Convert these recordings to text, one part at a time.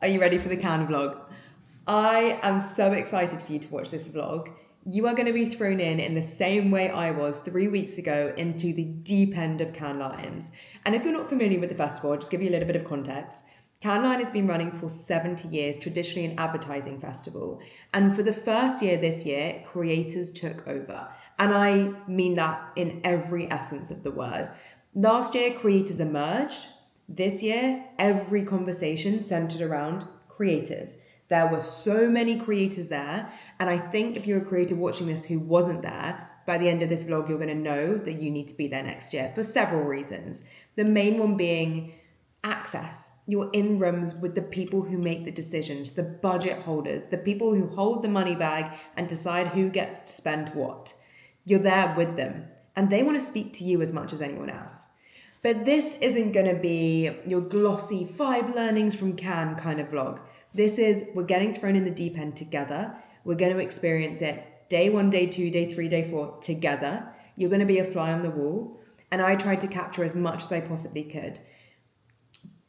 Are you ready for the Cannes vlog? I am so excited for you to watch this vlog. You are going to be thrown in the same way I was 3 weeks ago into the deep end of Cannes Lions. And if you're not familiar with the festival, I'll just give you a little bit of context. Cannes Lions has been running for 70 years, traditionally an advertising festival. And for the first year this year, creators took over. And I mean that in every essence of the word. Last year, creators emerged. This year, every conversation centered around creators. There were so many creators there. And I think if you're a creator watching this who wasn't there, by the end of this vlog, you're going to know that you need to be there next year for several reasons. The main one being access. You're in rooms with the people who make the decisions, the budget holders, the people who hold the money bag and decide who gets to spend what. You're there with them and they want to speak to you as much as anyone else. But this isn't going to be your glossy 5 learnings from Cannes kind of vlog. This is, we're getting thrown in the deep end together. We're going to experience it day 1, day 2, day 3, day 4 together. You're going to be a fly on the wall. And I tried to capture as much as I possibly could.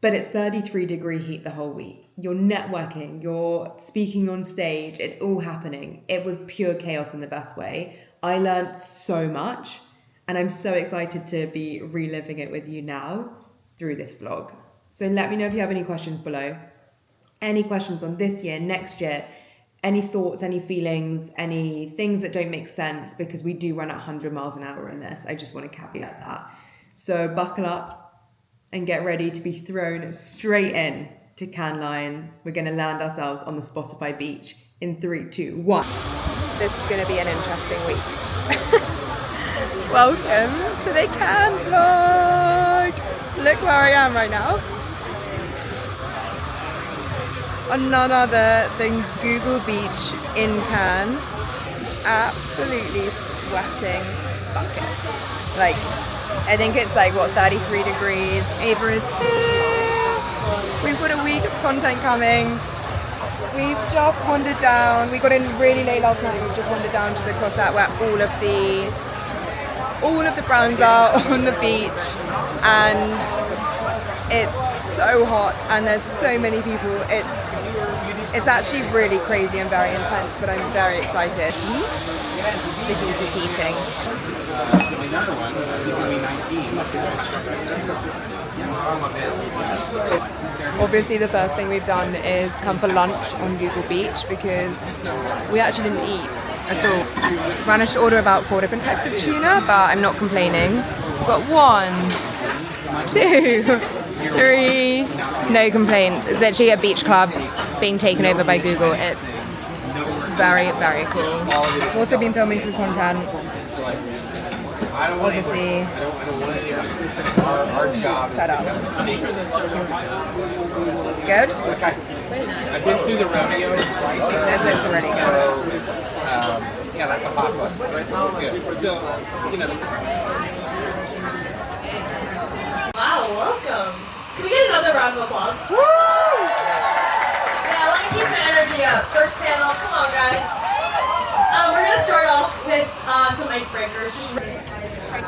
But it's 33-degree heat the whole week. You're networking, you're speaking on stage, it's all happening. It was pure chaos in the best way. I learned so much. And I'm so excited to be reliving it with you now through this vlog. So let me know if you have any questions below. Any questions on this year, next year, any thoughts, any feelings, any things that don't make sense, because we do run at 100 miles an hour in this. I just want to caveat that. So buckle up and get ready to be thrown straight in to Cannes Lions. We're going to land ourselves on the Spotify beach in 3, 2, 1. This is going to be an interesting week. Welcome to the Cannes vlog! Look where I am right now. On none other than Google Beach in Cannes. Absolutely sweating buckets. Like, I think it's like, what, 33 degrees. Ava is here. We've got a week of content coming. We've just wandered down. We got in really late last night. We've just wandered down to the Croisette where all of the brands are on the beach, and it's so hot and there's so many people. It's actually really crazy and very intense, but I'm very excited. The heat is heating. Obviously the first thing we've done is come for lunch on Google Beach because we actually didn't eat at all. Managed to order about 4 different types of tuna, but I'm not complaining. We've got 1, 2, 3, no complaints. It's literally a beach club being taken over by Google. It's very, very cool. We've also been filming some content. Obviously, set up. Good? I've been through the rodeo twice. This looks really good. Yeah, that's a hot one. Good. So, Wow, welcome. Can we get another round of applause? Woo! Yeah, I want to keep the energy up. First panel, come on guys. We're going to start off with some icebreakers.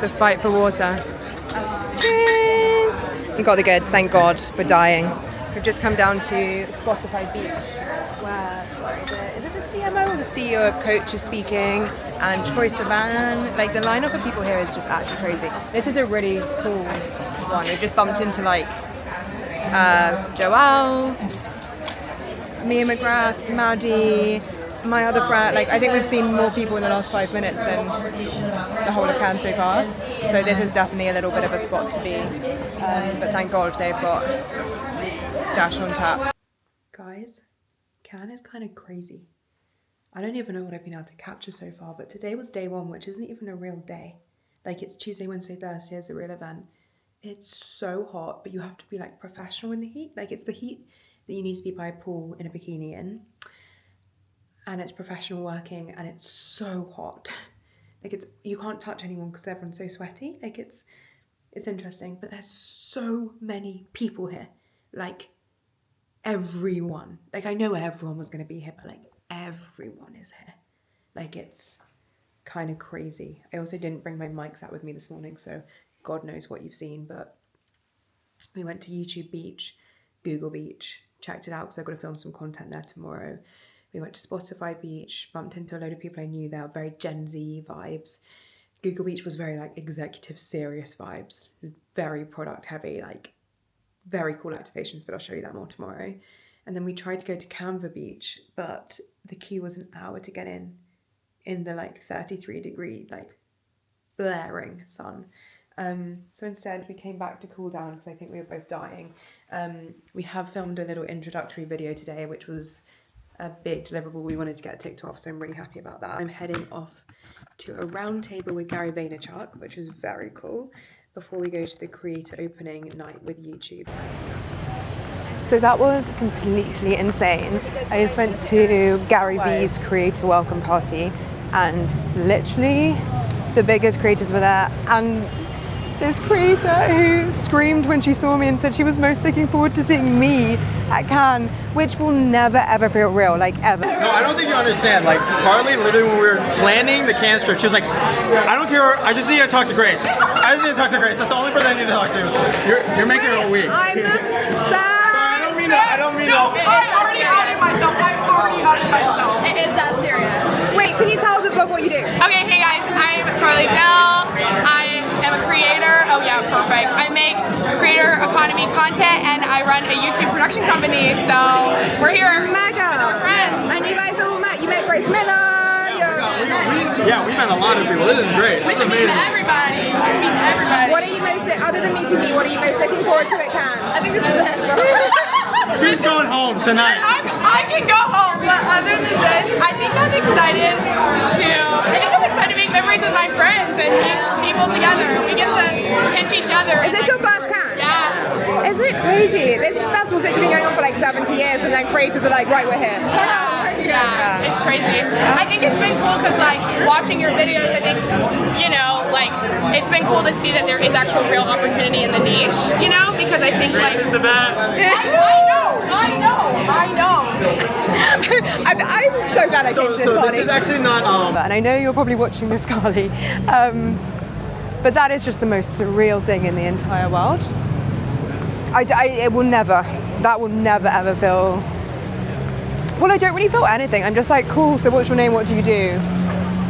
The fight for water. Cheers! We got the goods, thank God. We're dying. We've just come down to Spotify Beach. Where is it the CMO or the CEO of Coach is speaking, and Troy Sivan. Like, the lineup of people here is just actually crazy. This is a really cool one. We've just bumped into like Joelle, Mia McGrath, Maddie, my other friend. Like, I think we've seen more people in the last 5 minutes than the whole of Cannes so far. So this is definitely a little bit of a spot to be. But thank God they've got Dash on tap. Guys, Cannes is kind of crazy. I don't even know what I've been able to capture so far, but today was day 1, which isn't even a real day. Like, it's Tuesday, Wednesday, Thursday is a real event. It's so hot, but you have to be like professional in the heat. Like, it's the heat that you need to be by a pool in a bikini in. And it's professional working, and it's so hot. Like, you can't touch anyone because everyone's so sweaty. Like, it's interesting, but there's so many people here. Like, everyone. Like, I know everyone was going to be here, but like, everyone is here. Like, it's kind of crazy. I also didn't bring my mics out with me this morning, so God knows what you've seen, but we went to YouTube Beach, Google Beach, checked it out because I've got to film some content there tomorrow. We went to Spotify Beach, bumped into a load of people I knew there, very Gen Z vibes. Google Beach was very like executive serious vibes, very product heavy, like very cool activations, but I'll show you that more tomorrow. And then we tried to go to Canva Beach, but the queue was an hour to get in the like 33 degree, like blaring sun. So instead we came back to cool down because I think we were both dying. We have filmed a little introductory video today, which was a big deliverable we wanted to get ticked off, so I'm really happy about that. I'm heading off to a round table with Gary Vaynerchuk, which is very cool, before we go to the creator opening night with YouTube. So that was completely insane. I just went to Gary V's creator welcome party, and literally the biggest creators were there, and this creator who screamed when she saw me and said she was most looking forward to seeing me at Cannes, which will never ever feel real, like ever. No, I don't think you understand. Like Carly, literally when we were planning the Cannes trip, she was like, I don't care, I just need to talk to Grace. I just need to talk to Grace. That's the only person I need to talk to. You're making her weak. I'm obsessed. I don't mean to. I already outed myself. It is that serious. Wait, can you tell the vlog what you do? Okay, hey guys, I'm Carly Dell. I am a creator. Oh yeah, perfect. I make creator economy content and I run a YouTube production company. So we're here Mega. with our friends. And you guys all met. You met Grace Miller. We met a lot of people. This is great. This is amazing. Everybody. I mean everybody. What are you most, other than meeting me, what are you most looking forward to at Cannes? I think this is it, bro. She's going home tonight. I can go home, but other than this, I think I'm excited to make memories with my friends and keep people together. We get to pinch each other. Is this your first Cannes? Yeah. Isn't it crazy? This festival's literally been going on for like 70 years and then creators are like, right, we're here. Yeah, it's crazy. I think it's been cool because like watching your videos, I think, you know, like it's been cool to see that there is actual real opportunity in the niche, you know, because I think like the best. I know. I'm so glad I came to this So party. this is actually not And I know you're probably watching this, Carly, but that is just the most surreal thing in the entire world. That will never ever feel, well, I don't really feel anything. I'm just like, cool, so what's your name, what do you do?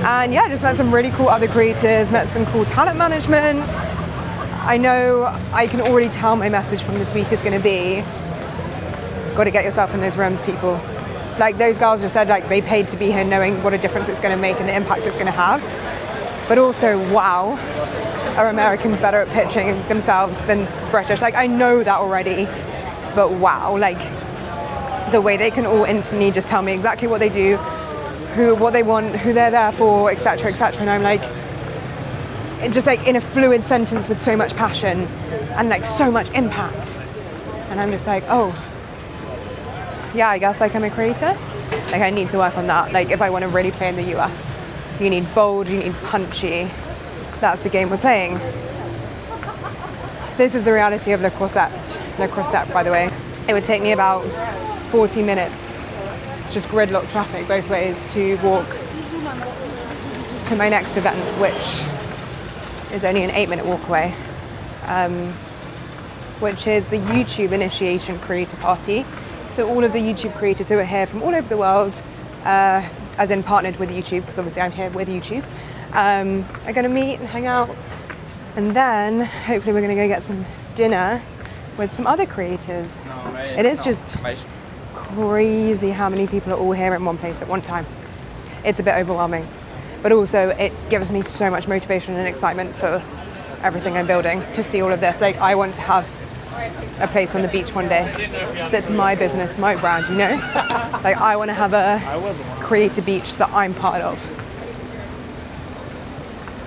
And yeah, just met some really cool other creators, met some cool talent management. I know I can already tell my message from this week is going to be, got to get yourself in those rooms, people. Like those girls just said, like they paid to be here knowing what a difference it's going to make and the impact it's going to have. But also, wow, are Americans better at pitching themselves than British? Like I know that already, but wow, like the way they can all instantly just tell me exactly what they do, what they want, who they're there for, etc., etc. And I'm like, just like in a fluid sentence with so much passion and like so much impact. And I'm just like, oh, yeah, I guess like I'm a creator. Like I need to work on that. Like if I want to really play in the US, you need bold, you need punchy. That's the game we're playing. This is the reality of Le Croisette. Le Croisette, by the way. It would take me about 40 minutes. It's just gridlock traffic both ways to walk to my next event, which is only an 8-minute walk away, which is the YouTube Initiation Creator Party. So all of the YouTube creators who are here from all over the world, as in partnered with YouTube, because obviously I'm here with YouTube, are going to meet and hang out. And then hopefully we're going to go get some dinner with some other creators. It is just crazy how many people are all here in one place at one time. It's a bit overwhelming, but also it gives me so much motivation and excitement for everything I'm building to see all of this. Like I want to have a place on the beach one day that's my business, my brand, you know? Like I want to have a creator beach that I'm part of.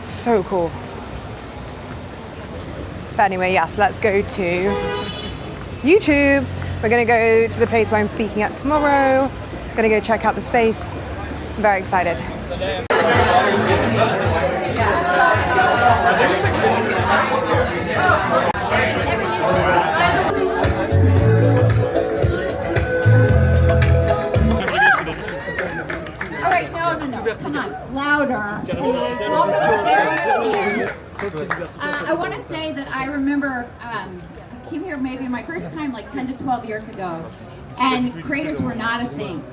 So cool. But anyway, yes, let's go to YouTube. We're going to go to the place where I'm speaking at tomorrow. Going to go check out the space. I'm very excited. All right, no, come on, louder, please. Welcome to debrief. I want to say that I remember I came here maybe my first time like 10 to 12 years ago, and creators were not a thing.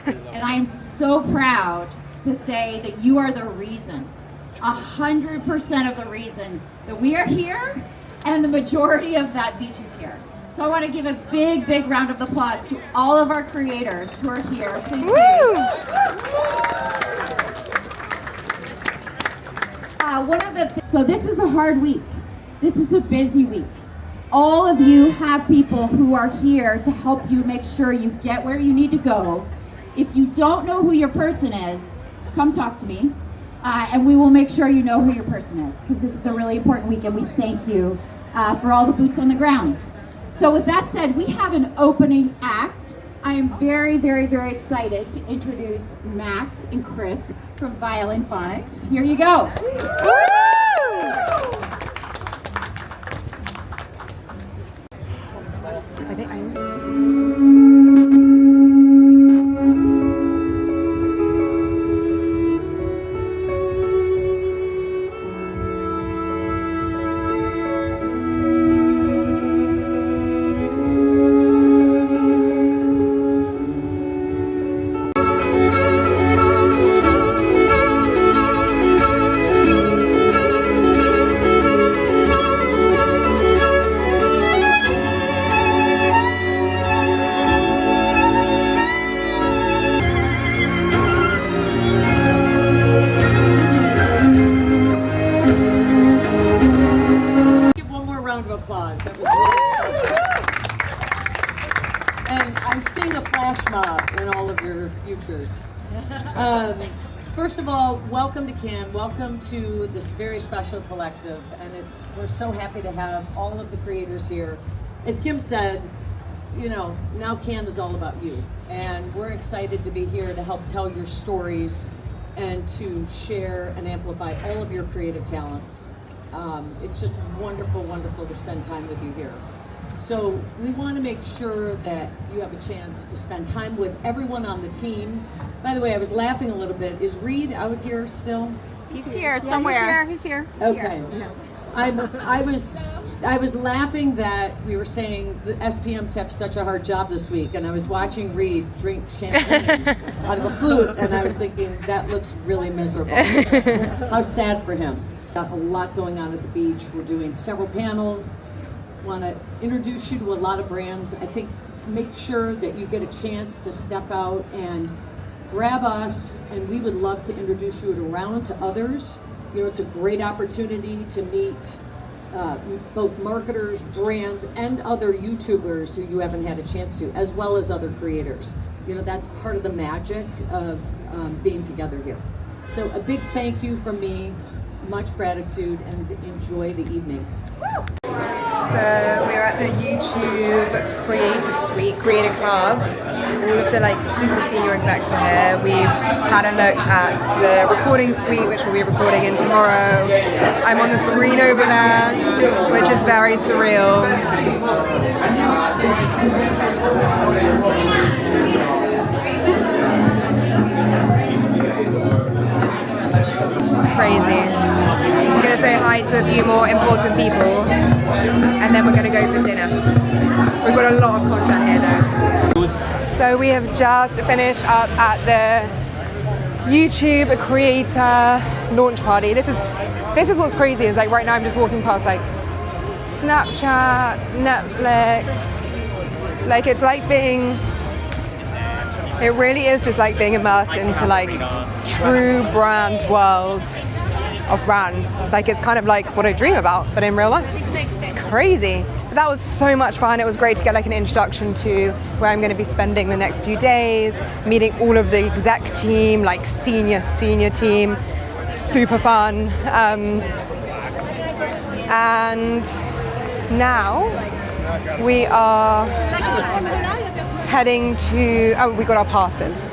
And I am so proud to say that you are the reason, 100% of the reason that we are here, and the majority of that beach is here. So I want to give a big, big round of applause to all of our creators who are here. Please, So this is a hard week. This is a busy week. All of you have people who are here to help you make sure you get where you need to go. If you don't know who your person is, come talk to me, and we will make sure you know who your person is, because this is a really important week, and we thank you for all the boots on the ground. So with that said, we have an opening act. I am very, very, very excited to introduce Max and Chris from Violin Phonics. Here you go. First of all, welcome to Cannes, welcome to this very special collective, and we're so happy to have all of the creators here. As Kim said, you know, now Cannes is all about you, and we're excited to be here to help tell your stories and to share and amplify all of your creative talents. It's just wonderful, wonderful to spend time with you here. So we want to make sure that you have a chance to spend time with everyone on the team. By the way, I was laughing a little bit. Is Reed out here still? He's here somewhere. He's here. Okay. I was laughing that we were saying the SPMs have such a hard job this week, and I was watching Reed drink champagne out of a flute, and I was thinking that looks really miserable. How sad for him. Got a lot going on at the beach. We're doing several panels. Want to introduce you to a lot of brands. I think make sure that you get a chance to step out and grab us, and we would love to introduce you around to others. You know, it's a great opportunity to meet both marketers, brands, and other YouTubers who you haven't had a chance to, as well as other creators. You know, that's part of the magic of being together here. So a big thank you from me, much gratitude, and enjoy the evening. So we're at the YouTube Creator Suite, Creator Club. All of the super senior execs are here. We've had a look at the recording suite, which we'll be recording in tomorrow. I'm on the screen over there, which is very surreal. Crazy. I'm just going to say hi to a few more important people, and then we're going to go for dinner. We've got a lot of content here though. So we have just finished up at the YouTube Creator launch party. This is what's crazy, is right now I'm just walking past Snapchat, Netflix. It really is just being immersed into true brand world of brands. It's kind of like what I dream about, but in real life. It's crazy. But that was so much fun. It was great to get an introduction to where I'm going to be spending the next few days, meeting all of the exec team, senior team. Super fun. And now we are heading to, we got our passes.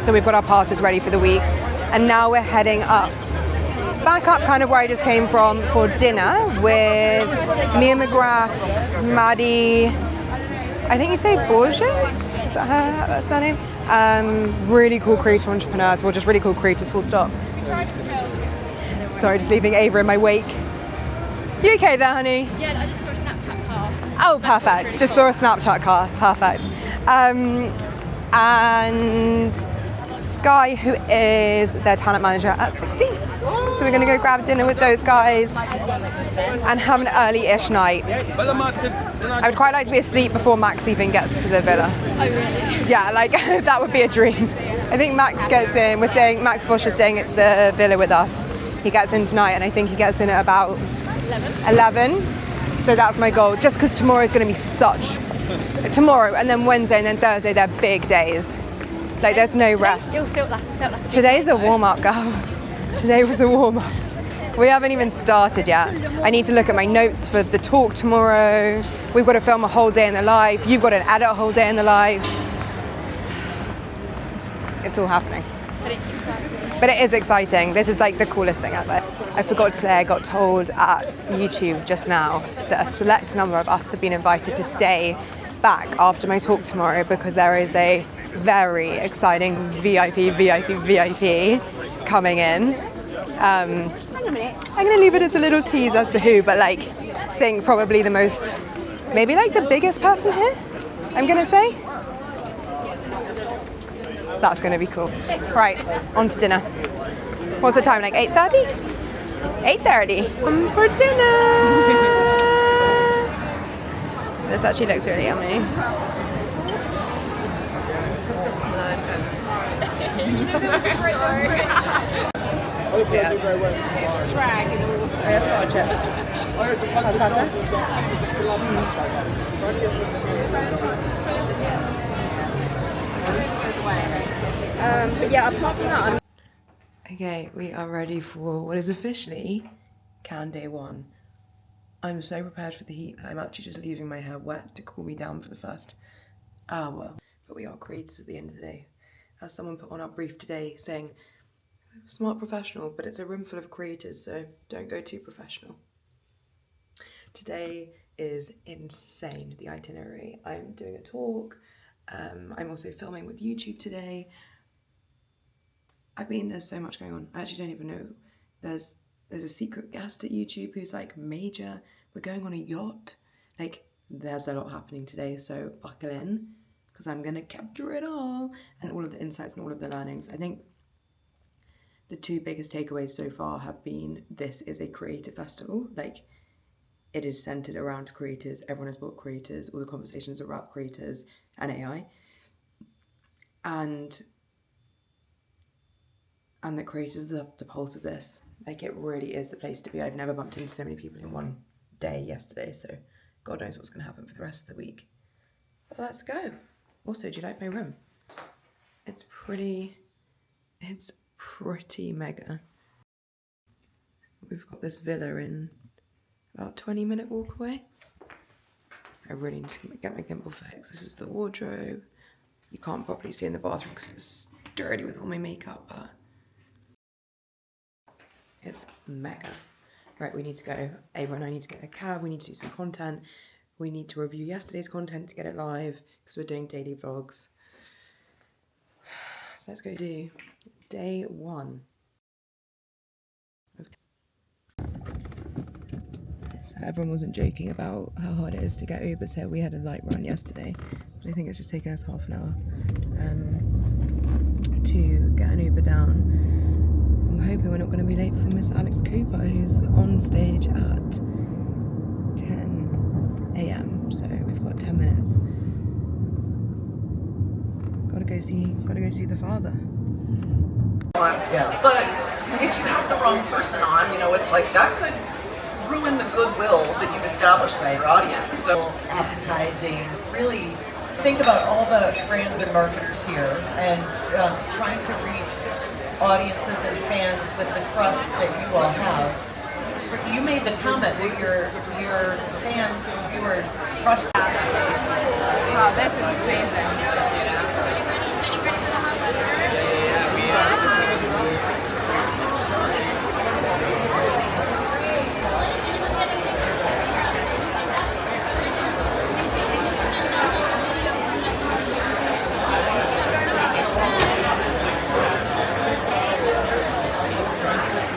So we've got our passes ready for the week. And now we're heading back up kind of where I just came from for dinner with Mia McGrath, Maddie, I think you say Borges? Is that her surname? Really cool creative entrepreneurs, well just really cool creators, full stop. Sorry, just leaving Ava in my wake. You okay there, honey? Yeah, I just saw a Snapchat car. Oh, perfect. Just saw a Snapchat car. Perfect. And Sky, who is their talent manager at 16. So we're going to go grab dinner with those guys and have an early-ish night. I would quite like to be asleep before Max even gets to the villa. Oh, really? Yeah, like that would be a dream. I think Max gets in. Max Bush is staying at the villa with us. He gets in tonight, and I think he gets in at about 11. So that's my goal. Just because tomorrow is going to be tomorrow, and then Wednesday, and then Thursday, they're big days. Like there's no rest. Still felt like Today's a warm-up, girl. Today was a warm-up. We haven't even started yet. I need to look at my notes for the talk tomorrow. We've got to film a whole day in the life. You've got to edit a whole day in the life. It's all happening. But it's exciting. But it is exciting. This is like the coolest thing ever. I forgot to say, I got told at YouTube just now that a select number of us have been invited to stay back after my talk tomorrow because there is a very exciting VIP coming in. I'm going to leave it as a little tease as to who, but like, I think probably the most, maybe like the biggest person here, I'm going to say. So that's going to be cool. Right, on to dinner. What's the time, like 8:30? 8:30. For dinner! This actually looks really yummy. Drag in the water. I have but yeah, apart from that, Okay, we are ready for what is officially Cannes Day 1. I'm so prepared for the heat that I'm actually just leaving my hair wet to cool me down for the first hour. But we are creators at the end of the day. As someone put on our brief today saying, smart professional, but it's a room full of creators, so don't go too professional. Today is insane, the itinerary. I'm doing a talk. I'm also filming with YouTube today. I mean, there's so much going on. I actually don't even know. There's a secret guest at YouTube who's like major. We're going on a yacht. Like, there's a lot happening today, so buckle in, because I'm gonna capture it all and all of the insights and all of the learnings. I think the two biggest takeaways so far have been this is a creative festival. Like, it is centered around creators. Everyone has brought creators. All the conversations are about creators and AI. And the creators are the pulse of this. Like, it really is the place to be. I've never bumped into so many people in one day yesterday, so God knows what's going to happen for the rest of the week. But let's go. Also, do you like my room? It's pretty mega. We've got this villa in about 20-minute walk away. I really need to get my gimbal fixed. This is the wardrobe. You can't properly see in the bathroom because it's dirty with all my makeup, but it's mega. Right, we need to go. Ava and I need to get a cab. We need to do some content. We need to review yesterday's content to get it live because we're doing daily vlogs. So let's go do day 1. Okay. So everyone wasn't joking about how hard it is to get Uber, so we had a light run yesterday. But I think it's just taken us half an hour to get an Uber down. I'm hoping we're not going to be late for Miss Alex Cooper, who's on stage at 10 a.m. So we've got 10 minutes. Gotta go see the father. Yeah. But if you have the wrong person on, you know, it's like that could ruin the goodwill that you've established with your audience. So advertising, really think about all the brands and marketers here and trying to reach audiences and fans with the trust that you all have. You made the comment that your fans and viewers trust you. Wow, this is amazing.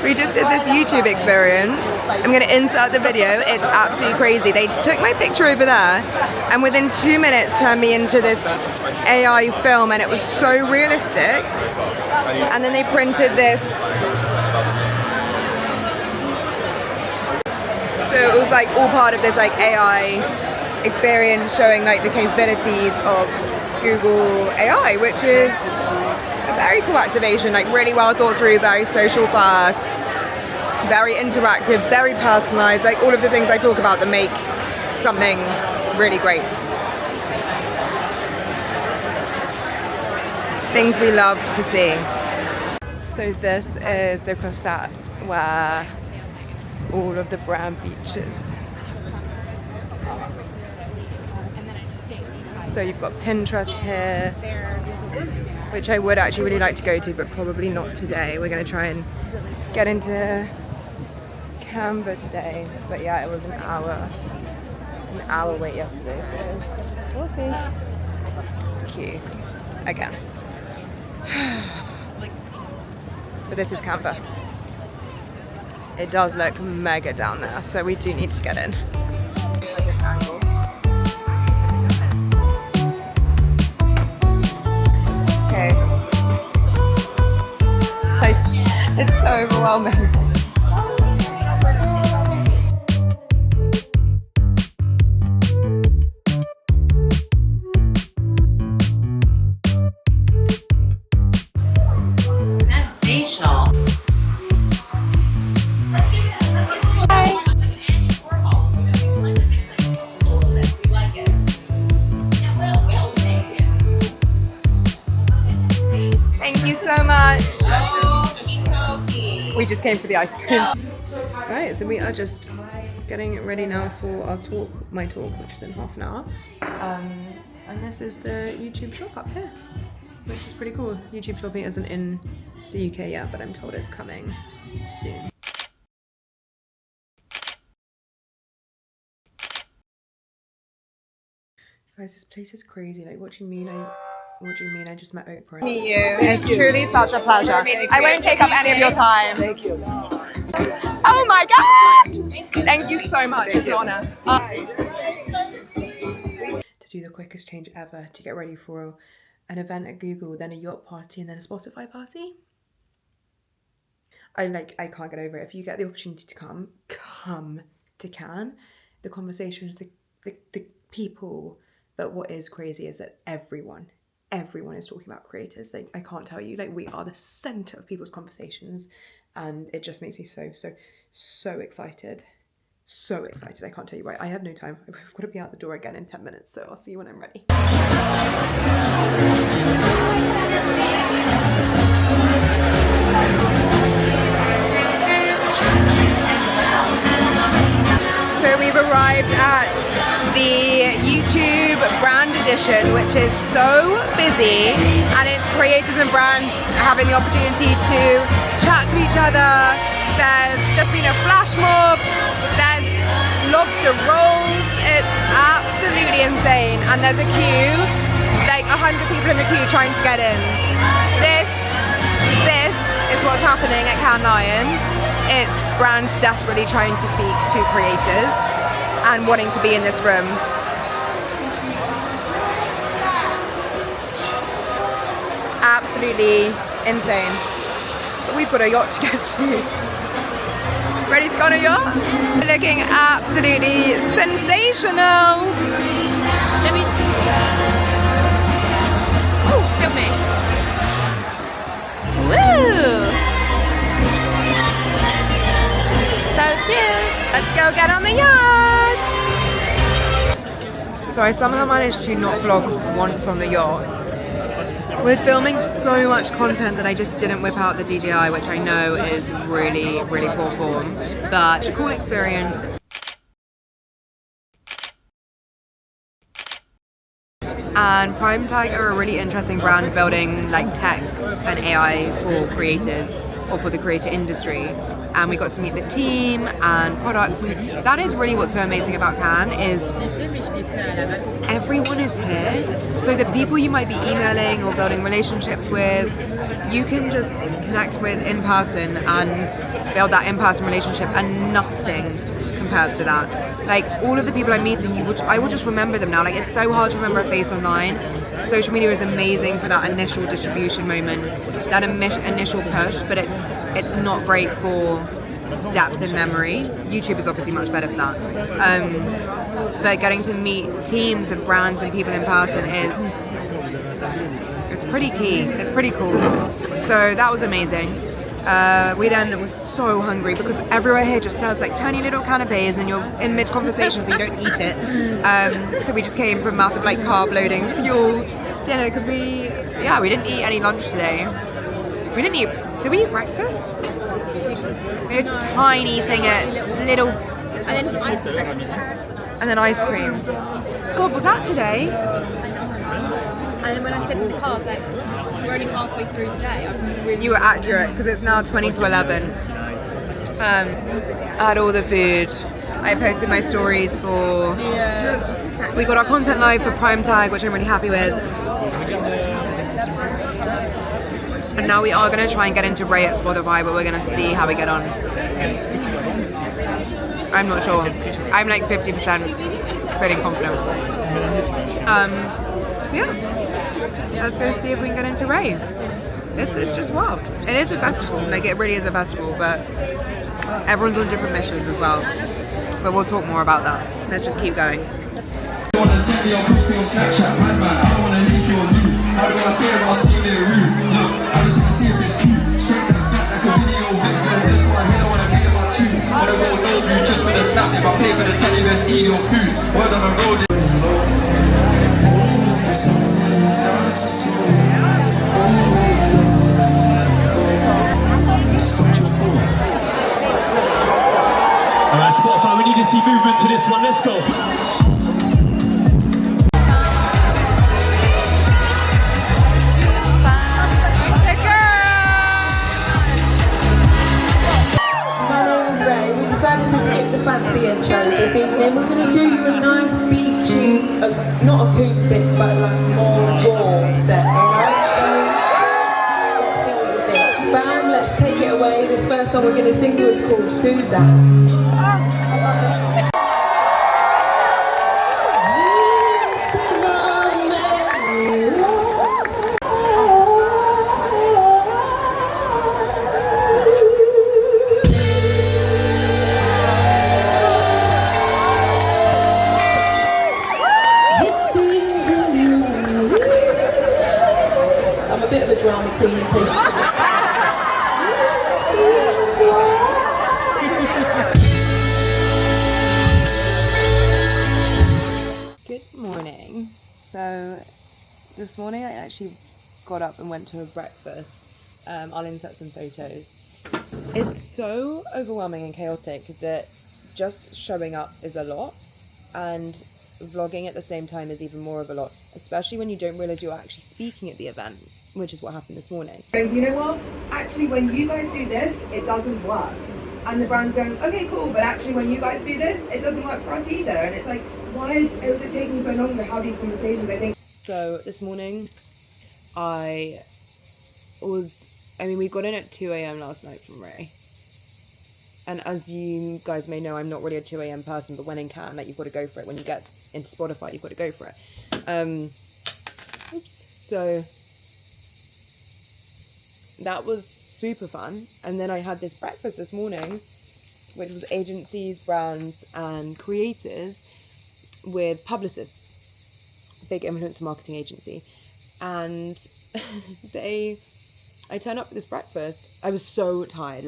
We just did this YouTube experience I'm gonna insert the video. It's absolutely crazy. They took my picture over there and within 2 minutes turned me into this AI film, and it was so realistic. And then they printed this. So it was like all part of this like AI experience showing like the capabilities of Google AI, which is a very cool activation, like really well thought through, very social first, very interactive, very personalized, like all of the things I talk about that make something really great. Things we love to see. So this is the Croisette where all of the brand beaches. So you've got Pinterest here, which I would actually really like to go to, but probably not today. We're going to try and get into Canva today, but yeah, it was an hour wait yesterday, so we'll see. Cute again. But this is Canva. It does look mega down there, so we do need to get in. Okay. It's so overwhelming. Sensational. Thank you so much. We just came for the ice cream. Right, so we are just getting ready now for our talk, my talk, which is in half an hour. And this is the YouTube shop up here, which is pretty cool. YouTube shopping isn't in the UK yet, but I'm told it's coming soon. Guys, this place is crazy. Like, what do you mean I just met Oprah? Meet you. It's truly such a pleasure. I won't take up any of your time. Thank you. Oh my god! Thank you so much. It's an honor. To do the quickest change ever to get ready for an event at Google, then a yacht party, and then a Spotify party. I can't get over it. If you get the opportunity to come to Cannes. The conversations, the people. But what is crazy is that everyone is talking about creators. Like, I can't tell you, like, we are the center of people's conversations, and it just makes me so excited. So excited. I can't tell you why. I have no time. I've got to be out the door again in 10 minutes, so I'll see you when I'm ready. So we've arrived at the YouTube brand edition, which is so busy, and it's creators and brands having the opportunity to chat to each other. There's just been a flash mob, there's lobster rolls, it's absolutely insane, and there's a queue, like 100 people in the queue trying to get in. This is what's happening at Cannes Lion. It's brands desperately trying to speak to creators and wanting to be in this room. Absolutely insane. But we've got a yacht to get to. Ready to go on a yacht? Looking absolutely sensational. Let me film me. Woo! So cute. Let's go get on the yacht! So I somehow managed to not vlog once on the yacht. We're filming so much content that I just didn't whip out the DJI, which I know is really, really poor form. But it's a cool experience. And Prime Tag are a really interesting brand building like tech and AI for creators or for the creator industry. and we got to meet the team and products. And that is really what's so amazing about Cannes is everyone is here. So the people you might be emailing or building relationships with, you can just connect with in person and build that in-person relationship, and nothing compares to that. Like all of the people I'm meeting, I will just remember them now. Like it's so hard to remember a face online. Social media is amazing for that initial distribution moment, that initial push, but it's not great for depth and memory. YouTube is obviously much better for that. But getting to meet teams of brands and people in person it's pretty key. It's pretty cool. So that was amazing. We then were so hungry because everywhere here just serves like tiny little canapes and you're in mid-conversation so you don't eat it. So we just came from massive like carb loading fuel dinner because we didn't eat any lunch today. Did we eat breakfast? We had a tiny thing at little... And then ice cream. God, was that today? And then when I said in the car, I was like, we're only halfway through the day. You were accurate because it's now 20 to 11. I had all the food. I posted my stories for... We got our content live for Prime Tag, which I'm really happy with. And now we are going to try and get into Ray at Spotify, but we're going to see how we get on. I'm not sure. I'm like 50% feeling confident. So yeah, let's go see if we can get into Ray. This is just wild. It is a festival, like it really is a festival, but everyone's on different missions as well. But we'll talk more about that. Let's just keep going. How do I say it while seeing it rude? Look, I just wanna see if it's cute. Shake that back like a video vixen. This one, he don't wanna be in my tune. But I won't know you just with a snap. If I pay for the telly, let's eat your food. Word on the road. Alright, Spotify, we need to see movement to this one. Let's go. Decided to skip the fancy intros this evening. We're going to do you a nice beachy, not acoustic, but like more raw set, alright? So let's see what you think. Fan, let's take it away. This first song we're going to sing you is called Suzanne. Drama queen in case Good morning. So this morning I actually got up and went to a breakfast. I'll insert some photos. It's so overwhelming and chaotic that just showing up is a lot, and vlogging at the same time is even more of a lot, especially when you don't realise you're actually speaking at the event, which is what happened this morning. You know what? Actually, when you guys do this, it doesn't work. And the brand's going, okay, cool, but actually when you guys do this, it doesn't work for us either. And it's like, why was it taking so long to have these conversations, I think? So this morning, we got in at 2 a.m. last night from Ray. And as you guys may know, I'm not really a 2 a.m. person, but when in Cannes, like, you've got to go for it. When you get into Spotify, you've got to go for it. So that was super fun. And then I had this breakfast this morning, which was agencies, brands, and creators with Publicis, big influencer marketing agency. And I turned up for this breakfast. I was so tired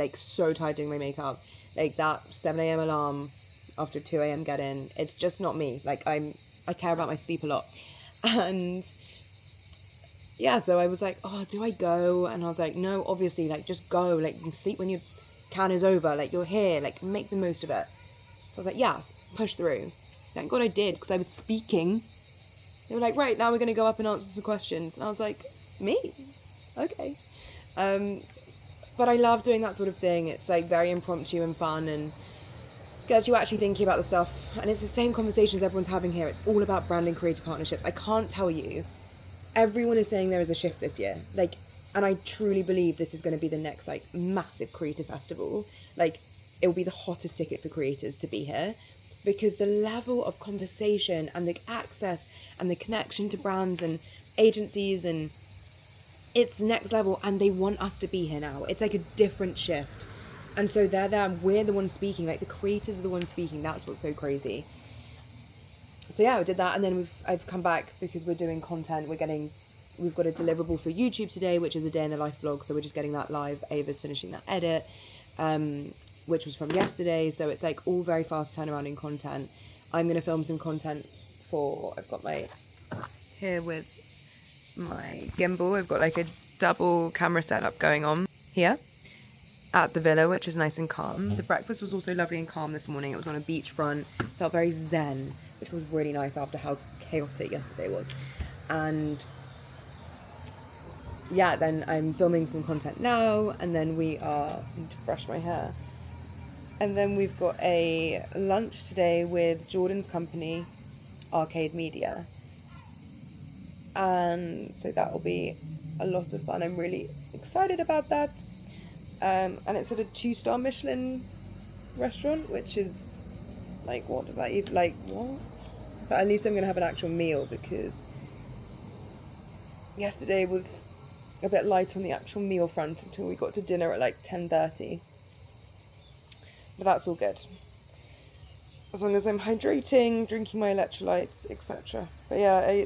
doing my makeup. Like that 7 a.m. alarm after 2 a.m. get in. It's just not me. Like I care about my sleep a lot. And yeah, so I was like, oh, do I go? And I was like, no, obviously, like, just go. Like, sleep when your can is over. Like, you're here. Like, make the most of it. So I was like, yeah, push through. Thank God I did, because I was speaking. They were like, right, now we're going to go up and answer some questions. And I was like, me? Okay. But I love doing that sort of thing. It's like very impromptu and fun and gets you actually thinking about the stuff. And it's the same conversations everyone's having here. It's all about branding, creative partnerships. I can't tell you. Everyone is saying there is a shift this year. Like, and I truly believe this is going to be the next like massive creative festival. Like, it will be the hottest ticket for creators to be here, because the level of conversation and the access and the connection to brands and agencies, and it's next level, and they want us to be here now. It's like a different shift. And so they're there, and we're the ones speaking, like the creators are the ones speaking. That's what's so crazy. So yeah, I did that, and then I've come back because we're doing content. We've got a deliverable for YouTube today, which is a day in the life vlog. So we're just getting that live. Ava's finishing that edit, which was from yesterday. So it's like all very fast turnaround in content. I'm going to film some content I've got here with my gimbal. I've got like a double camera setup going on here at the villa, which is nice and calm. The breakfast was also lovely and calm this morning. It was on a beachfront, felt very zen, which was really nice after how chaotic yesterday was. And yeah, then I'm filming some content now, and then I need to brush my hair. And then we've got a lunch today with Jordan's company, Arcade Media. And so that will be a lot of fun. I'm really excited about that. And it's at a 2-star Michelin restaurant, which is like, what does that even, like, what? But at least I'm going to have an actual meal, because yesterday was a bit light on the actual meal front until we got to dinner at like 10:30. But that's all good. As long as I'm hydrating, drinking my electrolytes, etc. But yeah,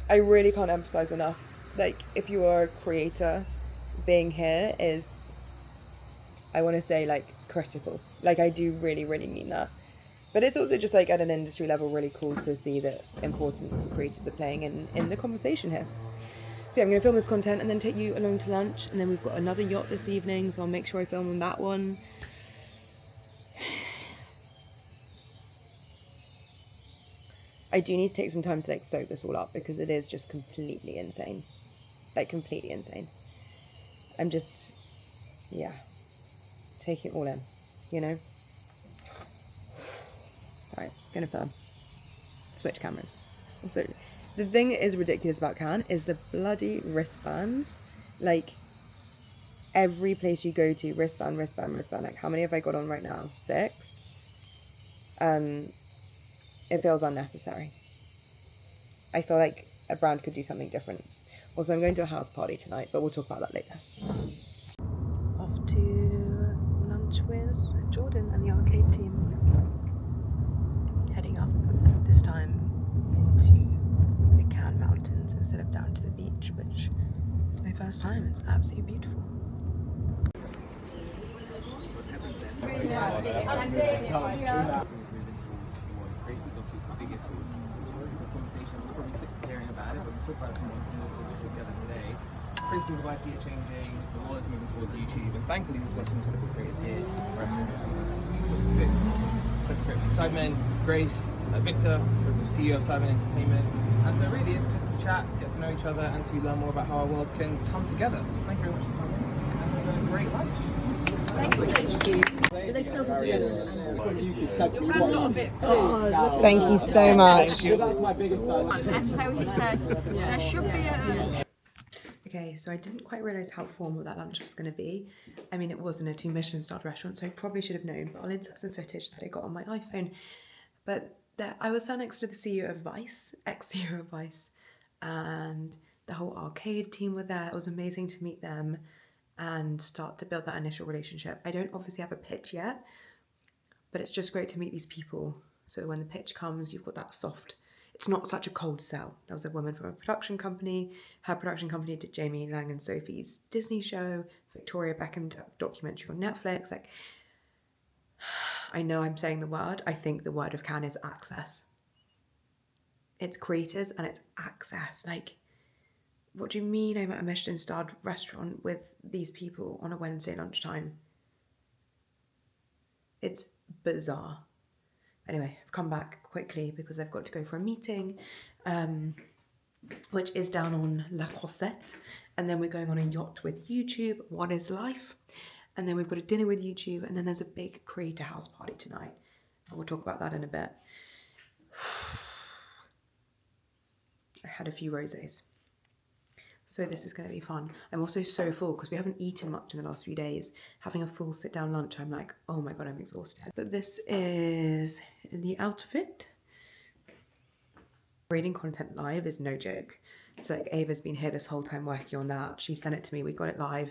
I really can't emphasize enough, like, if you are a creator, being here is, I want to say, like, critical. Like, I do really, really mean that. But it's also just, like, at an industry level, really cool to see the importance creators are playing in the conversation here. So yeah, I'm going to film this content and then take you along to lunch. And then we've got another yacht this evening, so I'll make sure I film on that one. I do need to take some time to, like, soak this all up, because it is just completely insane. Like, completely insane. I'm just, yeah, taking it all in, you know? Alright, gonna film. Switch cameras. Also, the thing that is ridiculous about Cannes is the bloody wristbands. Like, every place you go to, wristband. Like, how many have I got on right now? 6? It feels unnecessary. I feel like a brand could do something different. Also, I'm going to a house party tonight, but we'll talk about that later. Off to lunch with Jordan and the arcade team. Heading up, this time into the Cannes Mountains instead of down to the beach, which is my first time. It's absolutely beautiful. For instance, about gear changing, the world is moving towards YouTube, and thankfully we've got some clinical creators here. So it's a bit clinical creator from Sidemen, Grace, Victor, the CEO of Sidemen Entertainment. And so really it's just to chat, get to know each other, and to learn more about how our worlds can come together. So thank you very much for coming. It's a great lunch. Thank you. Do they still do this? Thank you so much. That's my biggest There should be a... Okay, so I didn't quite realise how formal that lunch was going to be. I mean, it wasn't a 2 Michelin-starred restaurant, so I probably should have known, but I'll insert some footage that I got on my iPhone. But I was sat next to the CEO of Vice, ex-CEO of Vice, and the whole arcade team were there. It was amazing to meet them and start to build that initial relationship. I don't obviously have a pitch yet, but it's just great to meet these people. So when the pitch comes, you've got that soft, it's not such a cold sell. There was a woman from a production company. Her production company did Jamie Lang and Sophie's Disney show, Victoria Beckham documentary on Netflix. Like, I know I'm saying the word. I think the word of Cannes is access. It's creators and it's access. Like, what do you mean I'm at a Michelin-starred restaurant with these people on a Wednesday lunchtime? It's bizarre. Anyway, I've come back quickly because I've got to go for a meeting. which is down on La Croisette. And then we're going on a yacht with YouTube, What is Life? And then we've got a dinner with YouTube, and then there's a big creator house party tonight. And we'll talk about that in a bit. I had a few rosés. So this is going to be fun. I'm also so full because we haven't eaten much in the last few days. Having a full sit down lunch, I'm like, oh my God, I'm exhausted. But this is the outfit. Creating content live is no joke. It's like Ava's been here this whole time working on that. She sent it to me, we got it live.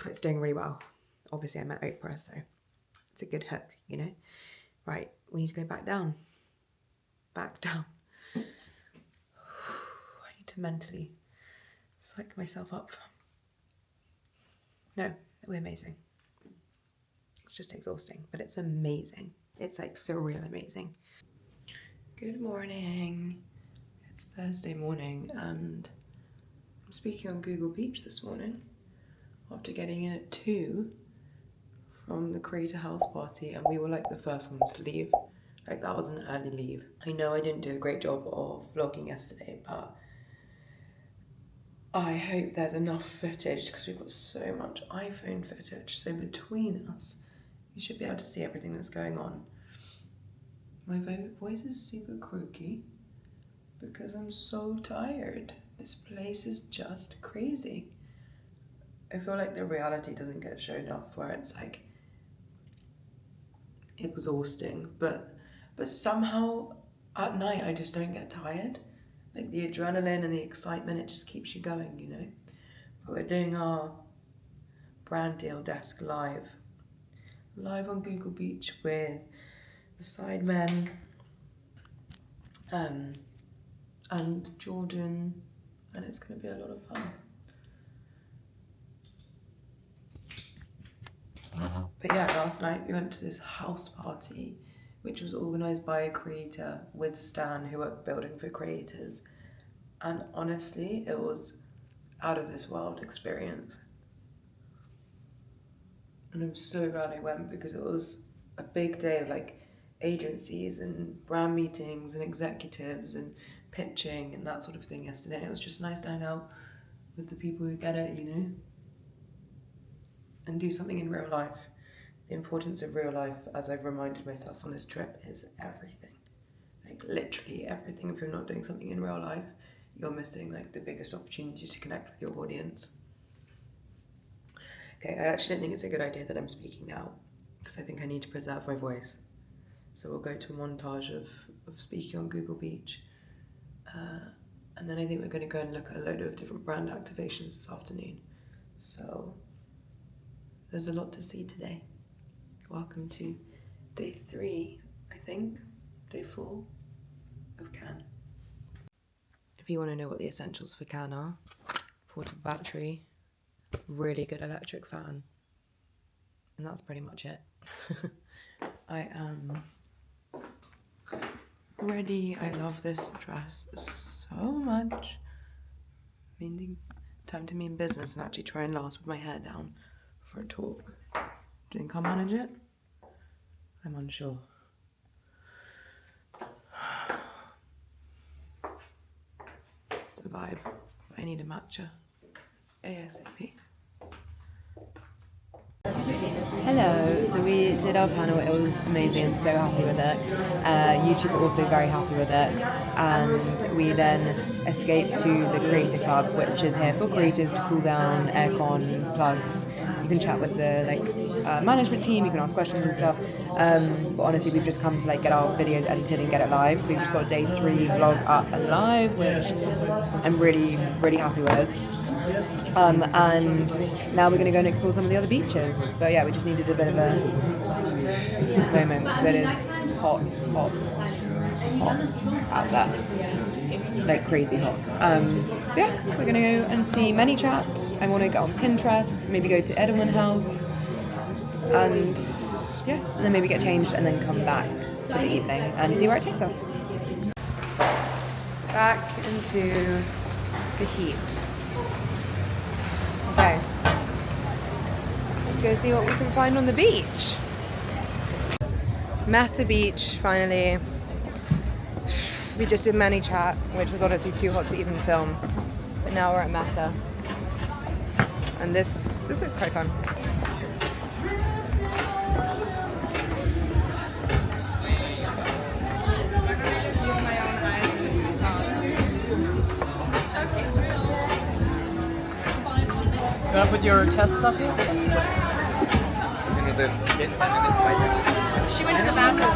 It's doing really well. Obviously I met Oprah, so it's a good hook, you know? Right, we need to go back down. Back down. I need to mentally psych myself up. No, we're amazing. It's just exhausting, but it's amazing. It's like surreal amazing. Good morning. It's Thursday morning and I'm speaking on Google Beach this morning after getting in at 2 from the Creator House party, and we were like the first ones to leave. Like that was an early leave. I know I didn't do a great job of vlogging yesterday, but I hope there's enough footage because we've got so much iPhone footage. So between us, you should be able to see everything that's going on. My voice is super croaky because I'm so tired. This place is just crazy. I feel like the reality doesn't get shown enough, where it's like exhausting, but somehow at night I just don't get tired. Like the adrenaline and the excitement, it just keeps you going, you know. But we're doing our brand deal desk live on Google Beach with the Sidemen and Jordan, and it's going to be a lot of fun. But yeah, last night we went to this house party which was organised by a creator with Stan, who are building for creators, and honestly it was out of this world experience, and I'm so glad I went because it was a big day of like agencies and brand meetings and executives and pitching and that sort of thing yesterday, and it was just nice to hang out with the people who get it, you know, and do something in real life. The importance of real life, as I've reminded myself on this trip, is everything. Like literally everything. If you're not doing something in real life, you're missing like the biggest opportunity to connect with your audience. Okay, I actually don't think it's a good idea that I'm speaking now because I think I need to preserve my voice. So we'll go to a montage of speaking on Google Beach. And then I think we're going to go and look at a load of different brand activations this afternoon. So there's a lot to see today. Welcome to day 3, I think, day 4 of Cannes. If you want to know what the essentials for Cannes are, portable battery, really good electric fan, and that's pretty much it. I am ready. I love this dress so much. Meaning time to mean business and actually try and last with my hair down for a talk. Do you think I'll manage it? I'm unsure. It's a vibe. I need a matcha ASAP. Hello, so we did our panel, it was amazing, I'm so happy with it. YouTube were also very happy with it, and we then escaped to the Creator Club, which is here for creators to cool down, aircon, plugs. You can chat with the management team, you can ask questions and stuff, but honestly we've just come to like get our videos edited and get it live, so we've just got day 3 vlog up and live, which I'm really, really happy with. And now we're going to go and explore some of the other beaches. But yeah, we just needed a bit of a moment because it is hot out there. Like crazy hot. Yeah, we're going to go and see ManyChat. I want to go on Pinterest, maybe go to Edelman House. And yeah, and then maybe get changed and then come back for the evening and see where it takes us. Back into the heat. Okay, let's go see what we can find on the beach. Mata Beach, finally. We just did ManyChat, which was honestly too hot to even film. But now we're at Meta. And this looks quite fun. Can I put your test stuff here? She went to the bathroom.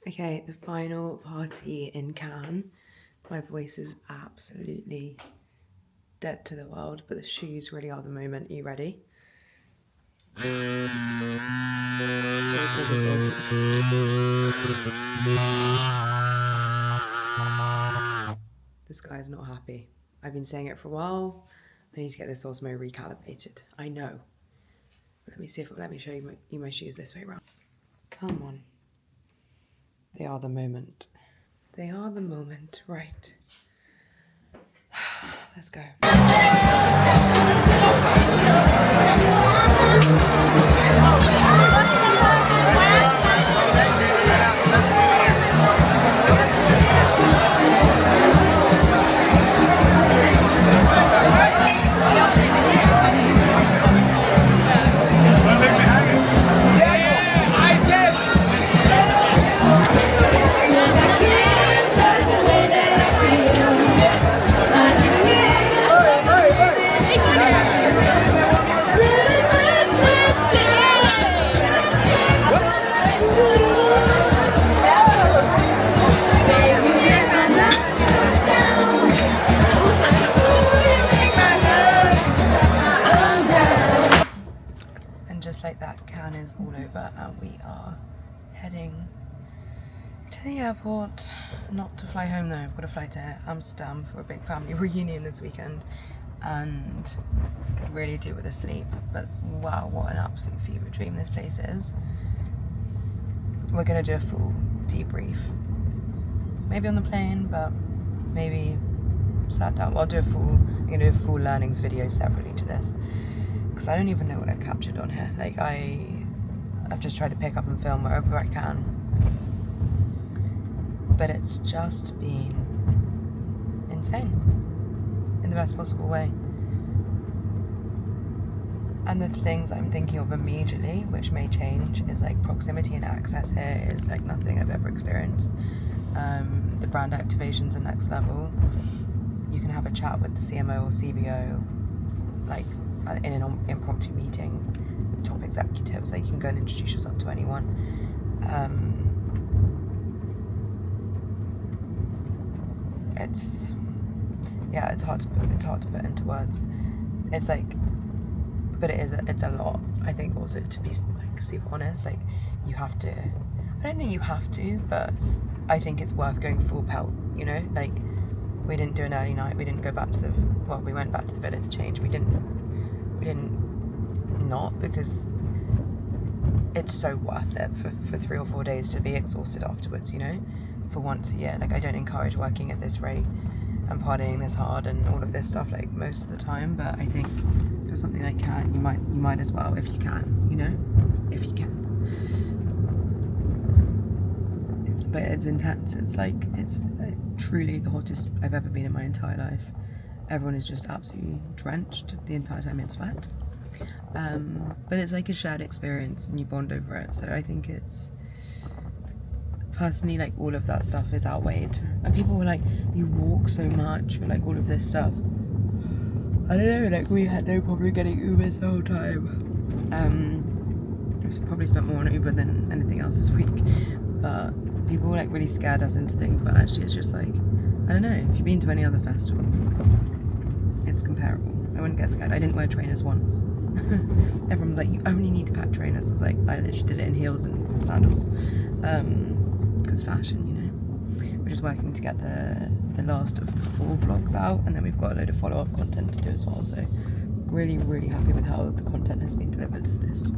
Okay, the final party in Cannes. My voice is absolutely dead to the world, but the shoes really are the moment. Are you ready? This guy's not happy. I've been saying it for a while. I need to get this Osmo recalibrated. I know. Let me see if it'll let me show you my shoes this way around. Come on. They are the moment. They are the moment, right. Let's go. Just like that, Cannes is all over and we are heading to the airport. Not to fly home though, I've got to fly to Amsterdam for a big family reunion this weekend and could really do with a sleep, but wow, what an absolute fever dream this place is. We're going to do a full debrief, maybe on the plane, but maybe sat down. Well, I'm going to do a full learnings video separately to this. Because I don't even know what I've captured on here. Like I've just tried to pick up and film wherever I can. But it's just been insane. In the best possible way. And the things I'm thinking of immediately, which may change, is like proximity and access here is like nothing I've ever experienced. The brand activations are next level. You can have a chat with the CMO or CBO, like in an impromptu meeting, top executives. Like you can go and introduce yourself to anyone. It's hard to put into words. It's like, but it's a lot. I think also, to be like super honest, like you have to. I don't think you have to, but I think it's worth going full pelt. You know, like we didn't do an early night. We didn't go back to we went back to the villa to change. We didn't not, because it's so worth it for 3 or 4 days to be exhausted afterwards, you know, for once a year. Like I don't encourage working at this rate and partying this hard and all of this stuff like most of the time, but I think for something like Cannes, you might as well, if you can, you know, if you can. But it's intense. It's like it's truly the hottest I've ever been in my entire life. Everyone is just absolutely drenched the entire time in sweat. But it's like a shared experience and you bond over it. So I think it's, personally, like all of that stuff is outweighed. And people were like, you walk so much, or like all of this stuff. I don't know, like we had no problem getting Ubers the whole time. I've probably spent more on Uber than anything else this week. But people like really scared us into things, but actually it's just like, I don't know, if you've been to any other festival, it's comparable. I wouldn't get scared. I didn't wear trainers once. Everyone was like, you only need to pack trainers. I was like, I literally did it in heels and sandals. Because fashion, you know. We're just working to get the last of the 4 vlogs out, and then we've got a load of follow-up content to do as well. So really, really happy with how the content has been delivered to this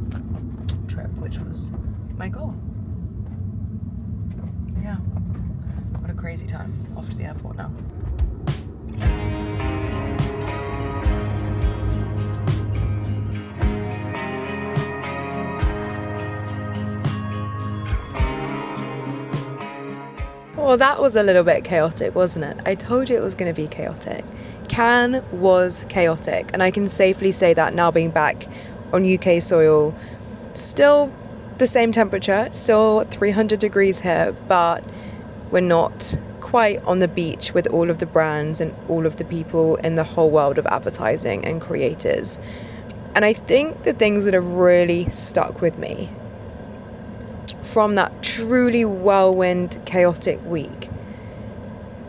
trip, which was my goal. Yeah. What a crazy time. Off to the airport now. Well, that was a little bit chaotic, wasn't it? I told you it was going to be chaotic. Cannes was chaotic, and I can safely say that now being back on UK soil. Still the same temperature, still 300 degrees here, but we're not quite on the beach with all of the brands and all of the people in the whole world of advertising and creators. And I think the things that have really stuck with me from that truly whirlwind, chaotic week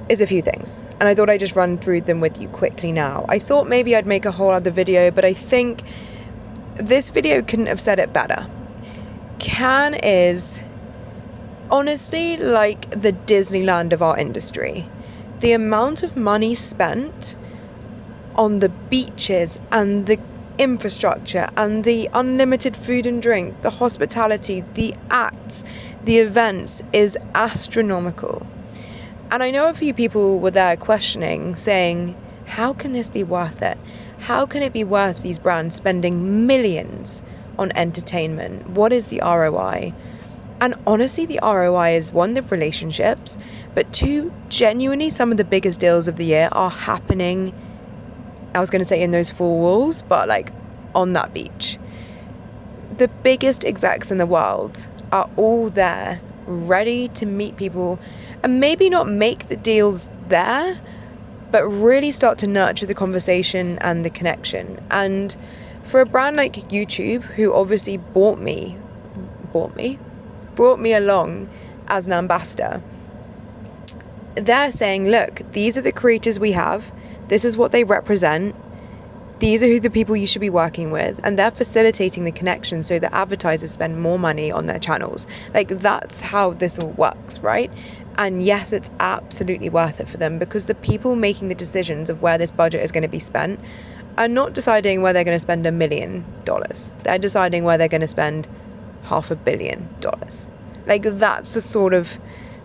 is a few things. And I thought I'd just run through them with you quickly now. I thought maybe I'd make a whole other video, but I think this video couldn't have said it better. Cannes is honestly like the Disneyland of our industry. The amount of money spent on the beaches and the infrastructure and the unlimited food and drink, the hospitality, the acts, the events is astronomical. And I know a few people were there questioning, saying, how can this be worth it? How can it be worth these brands spending millions on entertainment? What is the ROI? And honestly, the ROI is one, the relationships, but two, genuinely some of the biggest deals of the year are happening, I was going to say in those four walls, but like on that beach. The biggest execs in the world are all there, ready to meet people and maybe not make the deals there, but really start to nurture the conversation and the connection. And for a brand like YouTube, who obviously brought me along as an ambassador, they're saying, look, these are the creators we have. This is what they represent. These are who the people you should be working with. And they're facilitating the connection so that advertisers spend more money on their channels. Like, that's how this all works, right? And yes, it's absolutely worth it for them, because the people making the decisions of where this budget is going to be spent are not deciding where they're going to spend $1 million. They're deciding where they're going to spend $500 million. Like, that's the sort of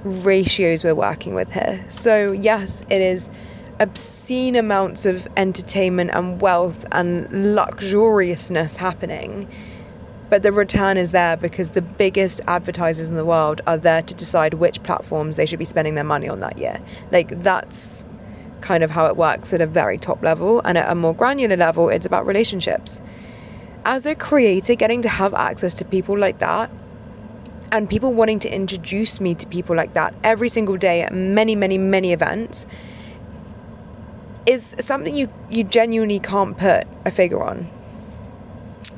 ratios we're working with here. So yes, it is obscene amounts of entertainment and wealth and luxuriousness happening, but the return is there because the biggest advertisers in the world are there to decide which platforms they should be spending their money on that year. Like, that's kind of how it works at a very top level. And at a more granular level, it's about relationships. As a creator, getting to have access to people like that and people wanting to introduce me to people like that every single day at many, many, many events is something you genuinely can't put a figure on.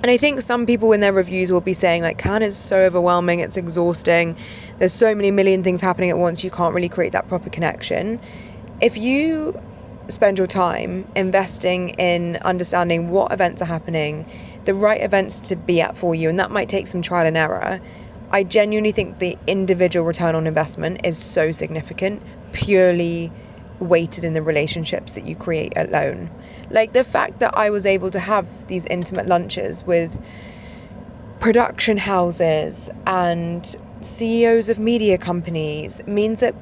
And I think some people in their reviews will be saying, like, Cannes is so overwhelming, it's exhausting, there's so many million things happening at once, you can't really create that proper connection. If you spend your time investing in understanding what events are happening, the right events to be at for you, and that might take some trial and error, I genuinely think the individual return on investment is so significant, purely weighted in the relationships that you create alone. Like, the fact that I was able to have these intimate lunches with production houses and CEOs of media companies means that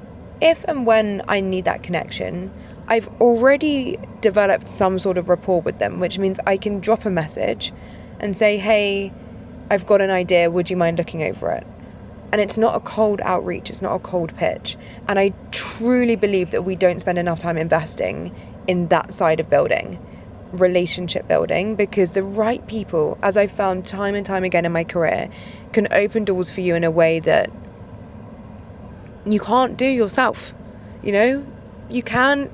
if and when I need that connection, I've already developed some sort of rapport with them, which means I can drop a message and say, hey, I've got an idea, would you mind looking over it? And it's not a cold outreach, it's not a cold pitch. And I truly believe that we don't spend enough time investing in that side of building, relationship building, because the right people, as I've found time and time again in my career, can open doors for you in a way that you can't do yourself. You know, you can,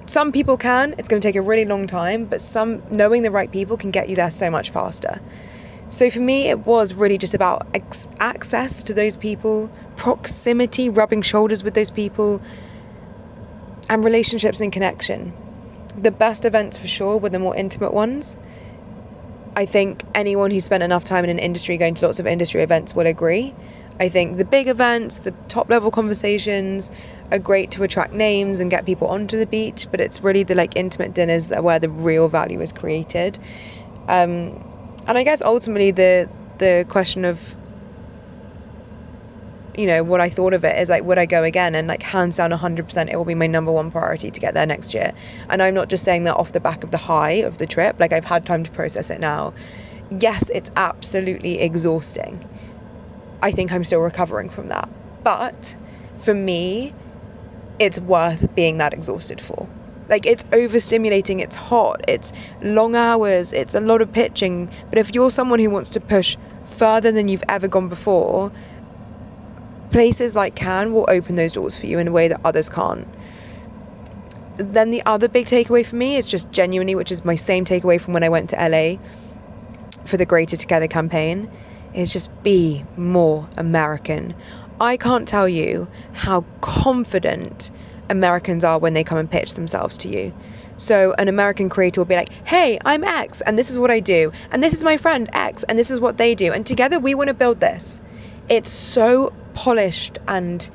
some people can, it's going to take a really long time, but knowing the right people can get you there so much faster. So for me, it was really just about access to those people, proximity, rubbing shoulders with those people, and relationships and connection. The best events for sure were the more intimate ones. I think anyone who spent enough time in an industry going to lots of industry events will agree. I think the big events, the top level conversations are great to attract names and get people onto the beach, but it's really the like intimate dinners that are where the real value is created. And I guess ultimately the question of, you know, what I thought of it is like, would I go again? And like, hands down 100%, it will be my number one priority to get there next year. And I'm not just saying that off the back of the high of the trip, like I've had time to process it now. Yes, it's absolutely exhausting. I think I'm still recovering from that. But for me, it's worth being that exhausted for. Like, it's overstimulating, it's hot, it's long hours, it's a lot of pitching. But if you're someone who wants to push further than you've ever gone before, places like Cannes will open those doors for you in a way that others can't. Then the other big takeaway for me is just genuinely, which is my same takeaway from when I went to LA for the Greater Together campaign, is just be more American. I can't tell you how confident Americans are when they come and pitch themselves to you. So an American creator will be like, hey, I'm X, and this is what I do, and this is my friend X, and this is what they do, and together we want to build this. It's so polished, and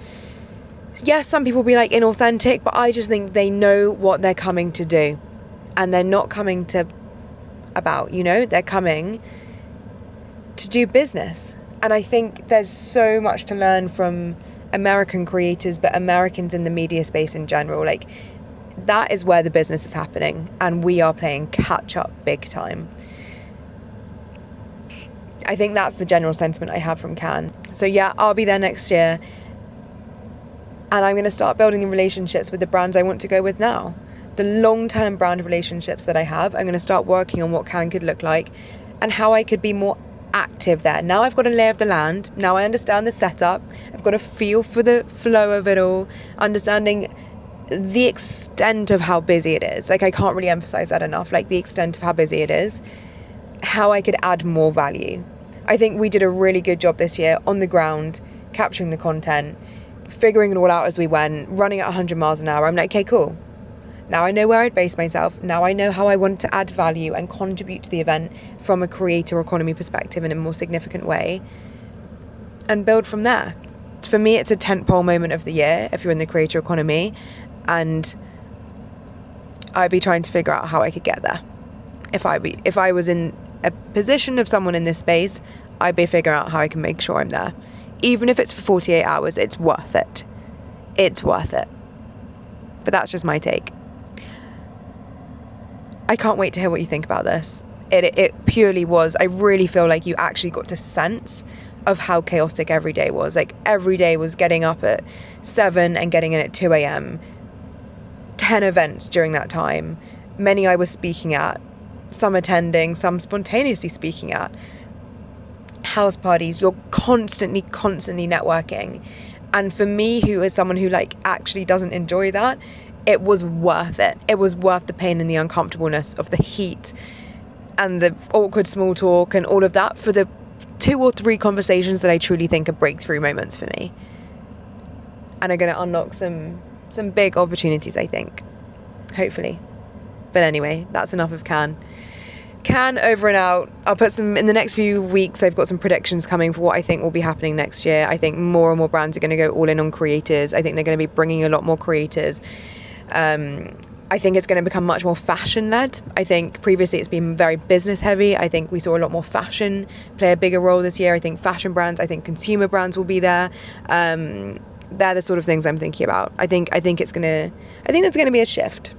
yes, some people will be like inauthentic, but I just think they know what they're coming to do, and they're not coming to they're coming to do business. And I think there's so much to learn from American creators, but Americans in the media space in general. Like, that is where the business is happening, and we are playing catch up big time. I think that's the general sentiment I have from Cannes. So yeah, I'll be there next year, and I'm going to start building the relationships with the brands I want to go with now. The long-term brand relationships that I have, I'm going to start working on what Cannes could look like and how I could be more active there. Now I've got a lay of the land. Now I understand the setup. I've got a feel for the flow of it all, understanding the extent of how busy it is. Like, I can't really emphasize that enough, like the extent of how busy it is, how I could add more value. I think we did a really good job this year on the ground, capturing the content, figuring it all out as we went, running at 100 miles an hour. I'm like, okay, cool. Now I know where I'd base myself. Now I know how I want to add value and contribute to the event from a creator economy perspective in a more significant way, and build from there. For me, it's a tentpole moment of the year if you're in the creator economy, and I'd be trying to figure out how I could get there. If I was in a position of someone in this space, I'd be figuring out how I can make sure I'm there. Even if it's for 48 hours, it's worth it. It's worth it. But that's just my take. I can't wait to hear what you think about this. It purely was, I really feel like you actually got to sense of how chaotic every day was. Like, every day was getting up at 7 and getting in at 2 a.m. 10 events during that time. Many I was speaking at, some attending, some spontaneously speaking at. House parties, you're constantly networking. And for me, who is someone who like actually doesn't enjoy that, it was worth it. It was worth the pain and the uncomfortableness of the heat and the awkward small talk and all of that for the 2 or 3 conversations that I truly think are breakthrough moments for me, and are going to unlock some big opportunities, I think, hopefully. But anyway, that's enough of Cannes. Cannes over and out. I'll put some in the next few weeks. I've got some predictions coming for what I think will be happening next year. I think more and more brands are going to go all in on creators. I think they're going to be bringing a lot more creators. I think it's going to become much more fashion led. I think previously it's been very business heavy. I think we saw a lot more fashion play a bigger role this year. I think fashion brands, I think consumer brands will be there. They're the sort of things I'm thinking about. I think there's going to be a shift.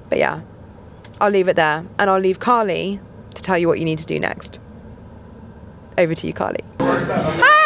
But yeah, I'll leave it there, and I'll leave Carly to tell you what you need to do next. Over to you, Carly. Hi!